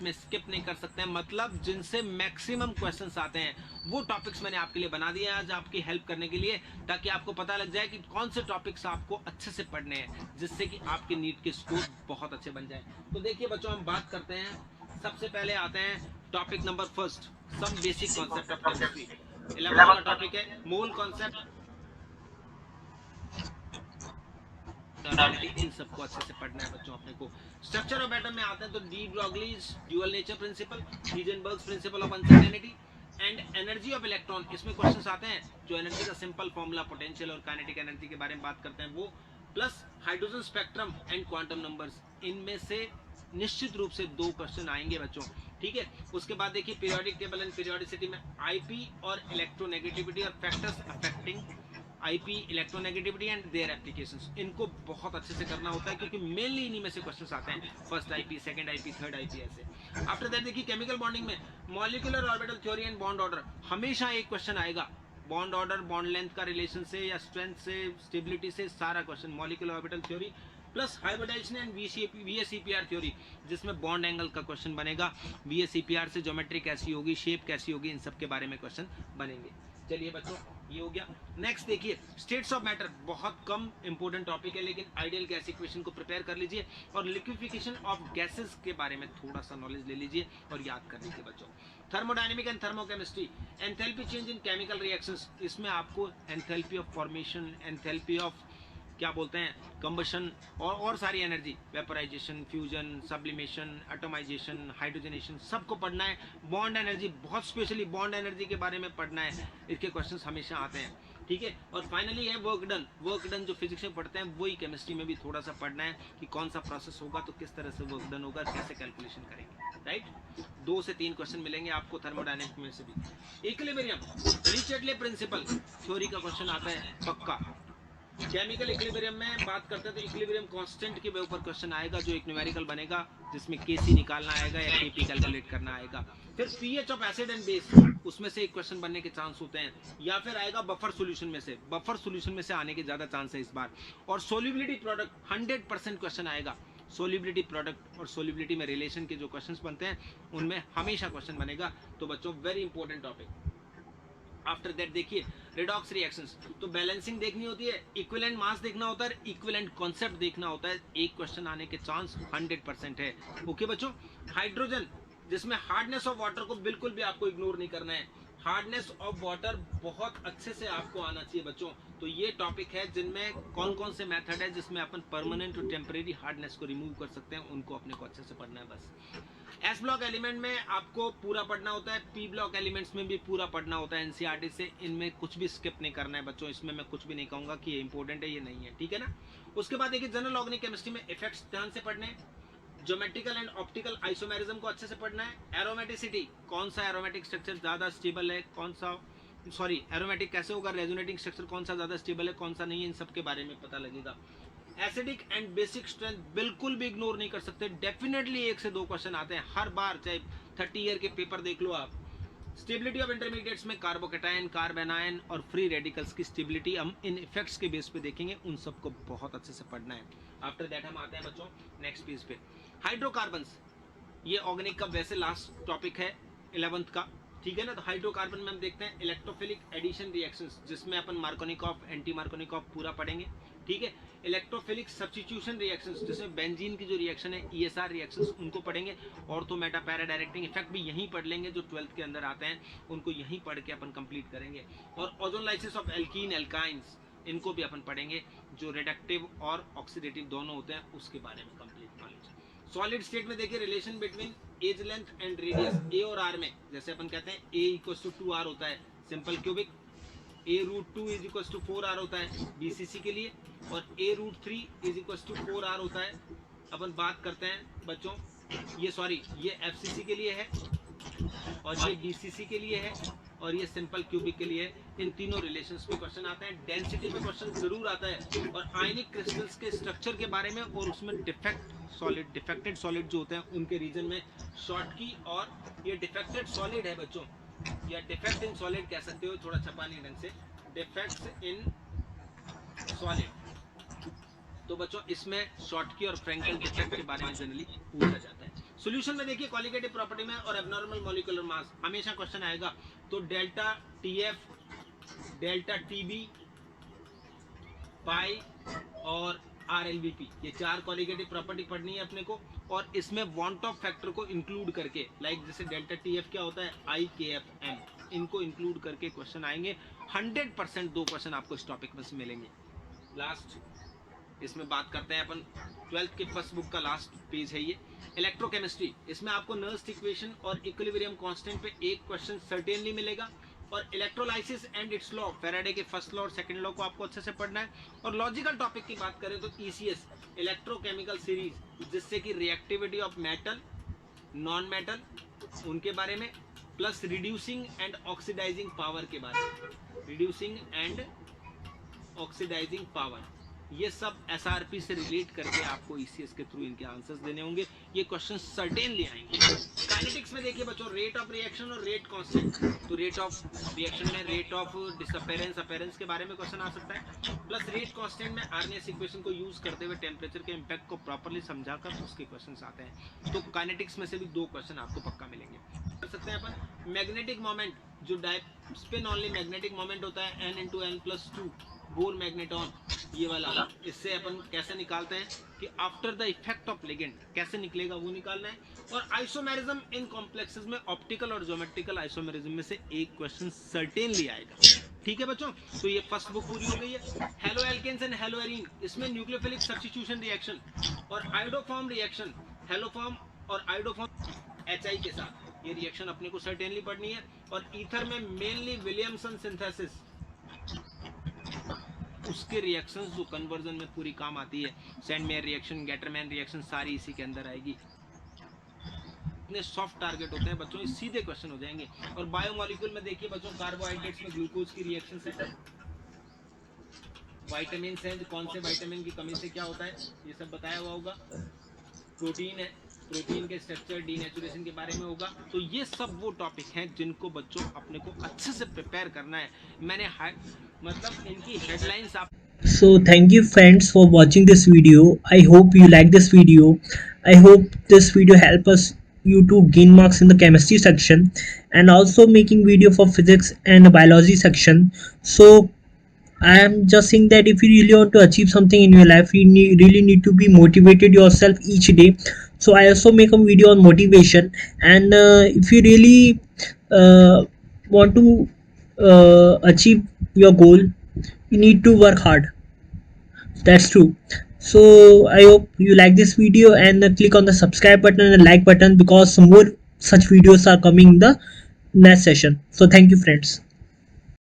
में स्किप नहीं कर सकते हैं, मतलब जिनसे मैक्सिमम क्वेश्चंस आते हैं वो टॉपिक्स मैंने आपके लिए बना दिए हैं आज आपकी हेल्प करने के लिए, ताकि आपको पता लग जाए कि कौन से टॉपिक्स आपको अच्छे से पढ़ने हैं, जिससे कि आपके नीट के स्कोर बहुत अच्छे बन जाए। तो देखिए बच्चों, हम बात करते हैं, सबसे पहले आते हैं topic number first, some basic concept of chemistry. 11th का टॉपिक है मोल कॉन्सेप्ट, ऑर्गेनिटी, इन सबको अच्छे से पढ़ना है बच्चों अपने को। स्ट्रक्चर ऑफ एटम में आते हैं तो de Broglie's dual nature principle, Heisenberg's principle of uncertainty and energy of electron, इसमें क्वेश्चंस आते हैं जो एनर्जी का सिंपल फॉर्मूला, पोटेंशियल और काइनेटिक एनर्जी के बारे में बात करते हैं वो, plus hydrogen spectrum and quantum numbers, इनमें से निश्चित रूप से 2 क्वेश्चन आएंगे बच्चों, ठीक है। उसके बाद देखिए पीरियोडिक टेबल एंड पीरियोडिसिटी में आईपी और इलेक्ट्रोनेगेटिविटी और factors affecting IP, electronegativity and their applications, इनको बहुत अच्छे से करना होता है क्योंकि मेनली इन्हीं में से क्वेश्चंस आते हैं, first IP, second IP, third IP, ऐसे। आफ्टर दैट देखिए केमिकल बॉन्डिंग में molecular orbital theory and bond order, हमेशा एक क्वेश्चन आएगा बॉन्ड ऑर्डर, बॉन्ड लेंथ का रिलेशन से या स्ट्रेंथ से, स्टेबिलिटी से, सारा question molecular orbital theory plus hybridization and VSEPR theory, जिसमें बॉन्ड एंगल का क्वेश्चन बनेगा, वीएसईपीआर से ज्योमेट्री कैसी होगी, शेप कैसी होगी, इन सब के बारे में क्वेश्चन बनेंगे। चलिए बच्चों, ये हो गया। नेक्स्ट देखिए स्टेट्स ऑफ मैटर, बहुत कम इंपोर्टेंट टॉपिक है, लेकिन आइडियल गैस इक्वेशन को प्रिपेयर कर लीजिए और लिक्विफिकेशन ऑफ गैसेस के बारे में थोड़ा सा नॉलेज ले लीजिए और याद कर लीजिए बच्चों। Thermodynamic and thermochemistry, enthalpy change in chemical reactions, इसमें आपको enthalpy of formation, enthalpy of क्या बोलते हैं कंबशन और सारी energy, vaporisation, fusion, sublimation, atomisation, hydrogenation, सबको पढ़ना है। बॉन्ड एनर्जी, बहुत स्पेशली बॉन्ड एनर्जी के बारे में पढ़ना है, इसके क्वेश्चंस हमेशा आते हैं, ठीक है। और फाइनली है वर्क डन, वर्क डन जो फिजिक्स में पढ़ते हैं वही केमिस्ट्री में भी थोड़ा सा पढ़ना है कि कौन सा प्रोसेस होगा तो किस तरह से वर्क डन होगा, कैसे कैलकुलेशन करेंगे, राइट। 2 से 3 क्वेश्चन मिलेंगे आपको थर्मोडायनेमिक्स में से भी। इक्विलिब्रियम, लीचेटले प्रिंसिपल थ्योरी का क्वेश्चन आता है पक्का। केमिकल इक्विलिब्रियम में बात करते हैं तो इक्विलिब्रियम कांस्टेंट के ऊपर क्वेश्चन आएगा, जो एक न्यूमेरिकल बनेगा जिसमें केसी निकालना आएगा या केपी कैलकुलेट करना आएगा। फिर pH of acid and base, उसमें से एक क्वेश्चन बनने के चांस होते हैं, या फिर आएगा बफर सॉल्यूशन में से, बफर सॉल्यूशन में से आने के ज्यादा चांस है इस बार। और सोल्युबिलिटी प्रोडक्ट 100% क्वेश्चन आएगा, सोल्युबिलिटी प्रोडक्ट और सोल्युबिलिटी में रिलेशन के जो क्वेश्चंस बनते हैं उनमें हमेशा क्वेश्चन बनेगा, तो बच्चों very important topic. After that देखिए रिडॉक्स रिएक्शंस, तो बैलेंसिंग देखनी होती है, इक्विवेलेंट मास देखना होता है, इक्विवेलेंट कॉन्सेप्ट देखना होता है, एक क्वेश्चन आने के चांस 100% है। ओके बच्चों, हाइड्रोजन जिसमें हार्डनेस ऑफ वाटर को बिल्कुल भी आपको इग्नोर नहीं करना है, हार्डनेस ऑफ वाटर बहुत अच्छे से आपको आना चाहिए बच्चों। तो ये टॉपिक है जिनमें कौन कौन से मेथड है जिसमें अपन परमानेंट और टेम्परेरी हार्डनेस को रिमूव कर सकते हैं, उनको अपने को अच्छे से पढ़ना है बस। एस ब्लॉक एलिमेंट में आपको पूरा पढ़ना होता है, पी ब्लॉक एलिमेंट्स में भी पूरा पढ़ना होता है एनसीईआरटी से, इनमें कुछ भी स्किप नहीं करना है बच्चों, इसमें मैं कुछ भी नहीं कहूंगा कि ये इंपॉर्टेंट है ये नहीं है, ठीक है ना। उसके बाद देखिए जनरल ऑर्गेनिक केमिस्ट्री में इफेक्ट्स ध्यान से पढ़ने, ज्योमेट्रिकल एंड ऑप्टिकल आइसोमेरिज्म को अच्छे से पढ़ना है, एरोमेटिसिटी, कौन सा एरोमेटिक स्ट्रक्चर ज्यादा स्टेबल है, कौन सा एरोमेटिक कैसे होगा, रेजोनेटिंग स्ट्रक्चर कौन सा ज्यादा स्टेबल है, कौन सा नहीं है, इन सब के बारे में पता लगेगा। एसिडिक एंड बेसिक स्ट्रेंथ बिल्कुल भी इग्नोर नहीं कर सकते, डेफिनेटली 1 से 2 क्वेश्चन आते हैं हर बार, चाहे 30 ईयर के पेपर देख लो आप। स्टेबिलिटी ऑफ इंटरमीडिएट्स में कार्बोकेटायन, कार्बेनायन और फ्री रेडिकल्स की स्टेबिलिटी हम इन इफेक्ट्स के बेस पे देखेंगे, उन सबको बहुत अच्छे से पढ़ना है। आफ्टर दैट हम आते हैं बच्चों नेक्स्ट पेज पे, हाइड्रोकार्बन्स, ये ऑर्गेनिक का वैसे लास्ट टॉपिक है 11th का, ठीक है ना। तो हाइड्रोकार्बन में हम देखते हैं इलेक्ट्रोफिलिक एडिशन रिएक्शंस, जिसमें अपन मार्कोनिकॉफ, एंटी मार्कोनिकॉफ पूरा पढ़ेंगे, ठीक है। इलेक्ट्रोफिलिक सब्स्टिट्यूशन रिएक्शंस, जिसमें बेंजीन की जो रिएक्शन है ईएसआर रिएक्शंस, उनको पढ़ेंगे। Ortho Meta para directing effect भी यहीं पढ़ लेंगे, जो 12th के अंदर आते हैं उनको यहीं पढ़ के अपन कंप्लीट करेंगे। और ओजोनलाइसिस ऑफ एल्कीन एल्काइंस, इनको भी अपन पढ़ेंगे, जो रिडक्टिव और ऑक्सीडेटिव दोनों होते हैं उसके बारे में कंप्लीट नॉलेज। सॉलिड स्टेट में देखिए relation between edge length and radius, A और आर में, जैसे अपन कहते हैं ए इक्वल्स टू 2r होता है simple cubic, a root 2 is equals to 4r होता है बीसीसी के लिए, और a root 3 is equals to 4r होता है। अपन बात करते हैं बच्चों, ये एफसीसी के लिए है और ये बीसीसी के लिए है और ये सिंपल क्यूबिक के लिए है। इन तीनों रिलेशंस पे क्वेश्चन आते हैं, डेंसिटी पे क्वेश्चन जरूर आता है, और आयनिक क्रिस्टल्स के स्ट्रक्चर के बारे में, और उसमें डिफेक्टेड सॉलिड जो होते हैं उनके रीजन में शॉर्ट की, और ये डिफेक्टेड सॉलिड है बच्चों, या डिफेक्ट इन सॉलिड कह सकते हो, थोड़ा छपा नहीं ढंग से, डिफेक्ट्स इन सॉलिड। तो बच्चों इसमें शॉर्ट की और फ्रैंकल डिफेक्ट के बारे में जनरली पूछा जाता है। सॉल्यूशन में देखिए क्वालिटेटिव प्रॉपर्टी में और एबनॉर्मल मॉलिक्यूलर मास हमेशा क्वेश्चन आएगा, तो डेल्टा टीएफ, डेल्टा टीबी, पाई और आरएलबीपी, ये 4 क्वालिटेटिव प्रॉपर्टी पढ़नी है अपने को, और इसमें वांट ऑफ फैक्टर को इंक्लूड करके, लाइक जैसे डेल्टा टीएफ क्या होता है, आई के एफ एम, इनको इंक्लूड करके क्वेश्चन आएंगे। 100% 2 क्वेश्चन आपको इस टॉपिक में से मिलेंगे। लास्ट इसमें बात करते हैं अपन 12th के फर्स्ट बुक का लास्ट पेज है ये, इलेक्ट्रोकेमिस्ट्री। इसमें आपको नर्स्ट इक्वेशन और इक्विलिब्रियम कांस्टेंट पे एक क्वेश्चन सर्टेनली मिलेगा, और electrolysis and it's law, Faraday के फर्स्ट लॉ और सेकंड लॉ को आपको अच्छे से पढ़ना है। और लॉजिकल टॉपिक की बात करें तो ईसीएस, इलेक्ट्रोकेमिकल सीरीज, जिससे कि reactivity of metal, non metal, उनके बारे में, plus reducing and oxidising power के बारे में, रिड्यूसिंग एंड ऑक्सीडाइजिंग पावर, ये सब एसआरपी से रिलेट करके आपको ईसीएस के थ्रू इनके आंसर्स देने होंगे। ये क्वेश्चन सर्टेनली आएंगे। काइनेटिक्स में देखिए बच्चों, रेट ऑफ रिएक्शन और रेट कांस्टेंट, तो रेट ऑफ रिएक्शन में रेट ऑफ डिसअपेरेंस अपीयरेंस के बारे में क्वेश्चन आ सकता है, प्लस रेट कांस्टेंट में आर्नेस इक्वेशन को यूज करते हुए टेम्परेचर के इम्पैक्ट को प्रॉपर्ली समझाकर उसके क्वेश्चन आते हैं। तो काइनेटिक्स में से भी 2 क्वेश्चन आपको पक्का मिलेंगे। कर सकते हैं अपन मैग्नेटिक मोमेंट, जो स्पिन ऑनली मैग्नेटिक मोमेंट होता है n × n+2 बोर मैग्नेटॉन, ये वाला, इससे अपन कैसे निकालते हैं कि after the effect of ligand कैसे निकलेगा वो निकालना है। और आइसोमेरिज्म इन कॉम्प्लेक्सेस में ऑप्टिकल और ज्योमेट्रिकल आइसोमेरिज्म में से एक क्वेश्चन सर्टेनली आएगा। ठीक है बच्चों, तो ये फर्स्ट बुक पूरी हो गई है। Haloalkanes and haloarenes, इसमें न्यूक्लियोफिलिक सब्स्टिट्यूशन रिएक्शन और आयोडोफॉर्म रिएक्शन, हेलोफॉर्म और आयोडोफॉर्म HI के साथ, ये रिएक्शन अपने को सर्टेनली पढ़नी है। और ईथर में मेनली विलियमसन सिंथेसिस, उसके रिएक्शंस जो कन्वर्जन में पूरी काम आती है, सैंडमेयर रिएक्शन, गैटरमैन रिएक्शन, सारी इसी के अंदर आएगी। इतने सॉफ्ट टारगेट होते हैं बच्चों, ये सीधे क्वेश्चन हो जाएंगे। और बायोमोलिक्यूल में देखिए बच्चों, कार्बोहाइड्रेट्स में ग्लूकोज की रिएक्शन है, विटामिन से कौन से विटामिन की कमी से क्या होता है, ये सब बताया हुआ होगा। प्रोटीन है, प्रोटीन के स्ट्रक्चर, डीनेचुरेशन के बारे में होगा। तो ये सब वो टॉपिक हैं जिनको बच्चों अपने को अच्छे से प्रिपेयर करना है। मैंने मतलब इनकी हेडलाइंस आप So thank you friends for watching this video. I hope you like this video. I hope this video help us you to gain marks in the chemistry section, and also making video for physics and biology section. So I am just saying that if you really want to achieve something in your life, you really need to be motivated yourself each day. So I also make a video on motivation, and if you really want to achieve your goal, you need to work hard. That's true. So I hope you like this video, and click on the subscribe button and the like button, because some more such videos are coming in the next session. So thank you friends.